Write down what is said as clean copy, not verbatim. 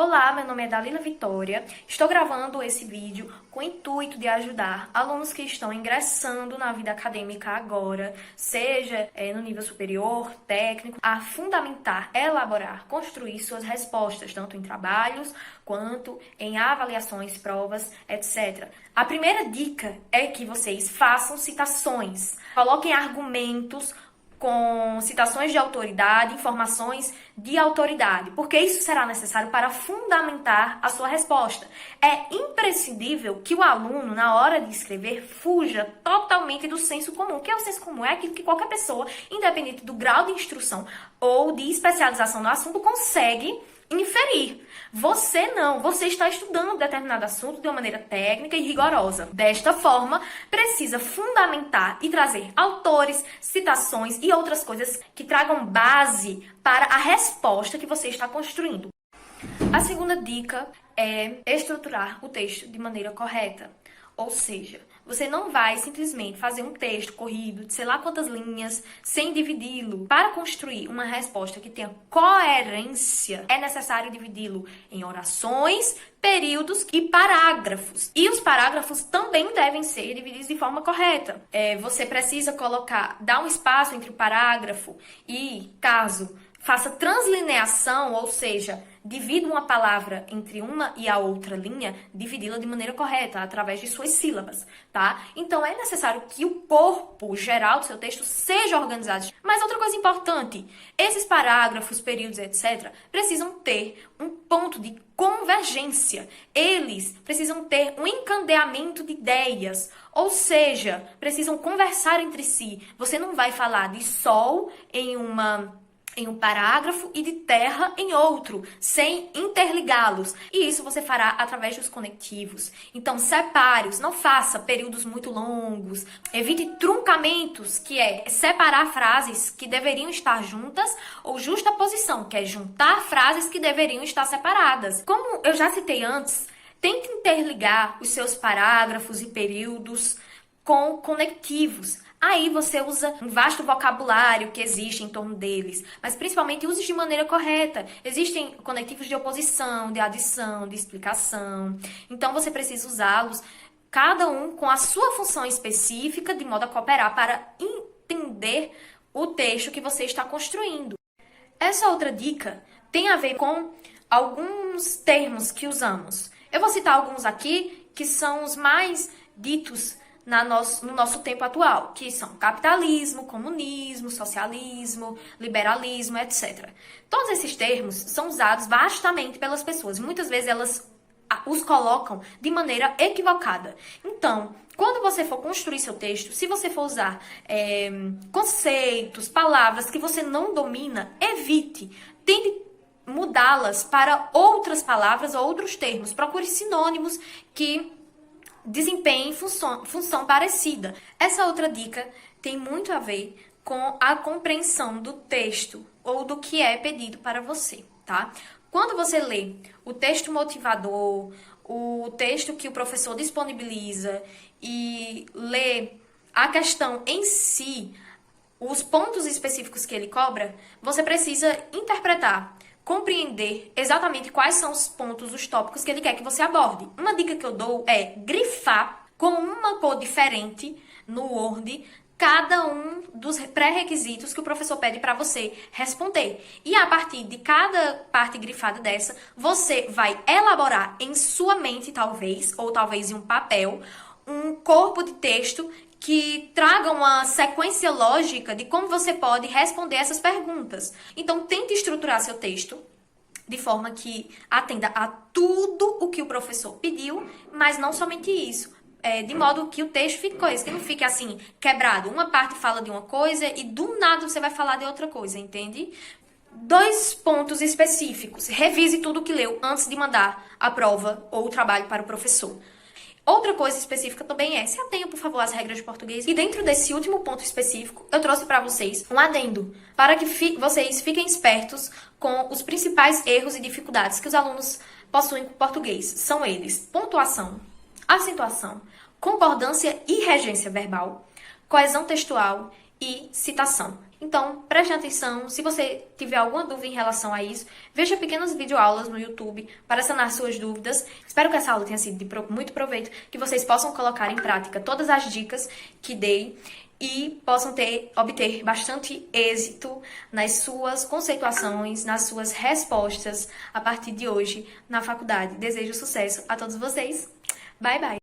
Olá, meu nome é Dalila Vitória. Estou gravando esse vídeo com o intuito de ajudar alunos que estão ingressando na vida acadêmica agora, seja no nível superior, técnico, a fundamentar, elaborar, construir suas respostas, tanto em trabalhos quanto em avaliações, provas, etc. A primeira dica é que vocês façam citações, coloquem argumentos com citações de autoridade, informações de autoridade, porque isso será necessário para fundamentar a sua resposta. É imprescindível que o aluno, na hora de escrever, fuja totalmente do senso comum. O que é o senso comum? É aquilo que qualquer pessoa, independente do grau de instrução ou de especialização no assunto, consegue inferir. Você não, você está estudando determinado assunto de uma maneira técnica e rigorosa. Desta forma, precisa fundamentar e trazer autores, citações e outras coisas que tragam base para a resposta que você está construindo. A segunda dica é estruturar o texto de maneira correta. Ou seja, você não vai simplesmente fazer um texto corrido de sei lá quantas linhas sem dividi-lo. Para construir uma resposta que tenha coerência, é necessário dividi-lo em orações, períodos e parágrafos. E os parágrafos também devem ser divididos de forma correta. Você precisa dar um espaço entre o parágrafo e, caso faça translineação, ou seja, divida uma palavra entre uma e a outra linha, dividi-la de maneira correta, através de suas sílabas, tá? Então, é necessário que o corpo geral do seu texto seja organizado. Mas outra coisa importante, esses parágrafos, períodos, etc., precisam ter um ponto de convergência. Eles precisam ter um encandeamento de ideias, ou seja, precisam conversar entre si. Você não vai falar de sol em um parágrafo e de terra em outro, sem interligá-los. E isso você fará através dos conectivos. Então, separe-os, não faça períodos muito longos. Evite truncamentos, que é separar frases que deveriam estar juntas, ou justaposição, que é juntar frases que deveriam estar separadas. Como eu já citei antes, tente interligar os seus parágrafos e períodos com conectivos. Aí você usa um vasto vocabulário que existe em torno deles, mas principalmente use de maneira correta. Existem conectivos de oposição, de adição, de explicação. Então você precisa usá-los, cada um com a sua função específica, de modo a cooperar para entender o texto que você está construindo. Essa outra dica tem a ver com alguns termos que usamos. Eu vou citar alguns aqui que são os mais ditos no nosso tempo atual, que são capitalismo, comunismo, socialismo, liberalismo, etc. Todos esses termos são usados vastamente pelas pessoas. Muitas vezes elas os colocam de maneira equivocada. Então, quando você for construir seu texto, se você for usar conceitos, palavras que você não domina, evite. Tente mudá-las para outras palavras ou outros termos. Procure sinônimos que desempenhem função parecida. Essa outra dica tem muito a ver com a compreensão do texto ou do que é pedido para você, tá? Quando você lê o texto motivador, o texto que o professor disponibiliza e lê a questão em si, os pontos específicos que ele cobra, você precisa interpretar, compreender exatamente quais são os pontos, os tópicos que ele quer que você aborde. Uma dica que eu dou é grifar com uma cor diferente no Word cada um dos pré-requisitos que o professor pede para você responder. E a partir de cada parte grifada dessa, você vai elaborar em sua mente, talvez, ou talvez em um papel, um corpo de texto que traga uma sequência lógica de como você pode responder essas perguntas. Então, tente estruturar seu texto de forma que atenda a tudo o que o professor pediu, mas não somente isso. De modo que o texto fique coeso, que não fique assim, quebrado. Uma parte fala de uma coisa e do nada você vai falar de outra coisa, entende? 2 pontos específicos. Revise tudo o que leu antes de mandar a prova ou o trabalho para o professor. Outra coisa específica também é, se atenha, por favor, às regras de português. E dentro desse último ponto específico, eu trouxe para vocês um adendo, para que vocês fiquem espertos com os principais erros e dificuldades que os alunos possuem com o português. São eles: pontuação, acentuação, concordância e regência verbal, coesão textual e citação. Então, preste atenção. Se você tiver alguma dúvida em relação a isso, veja pequenas videoaulas no YouTube para sanar suas dúvidas. Espero que essa aula tenha sido de muito proveito, que vocês possam colocar em prática todas as dicas que dei e possam obter bastante êxito nas suas conceituações, nas suas respostas a partir de hoje na faculdade. Desejo sucesso a todos vocês. Bye, bye!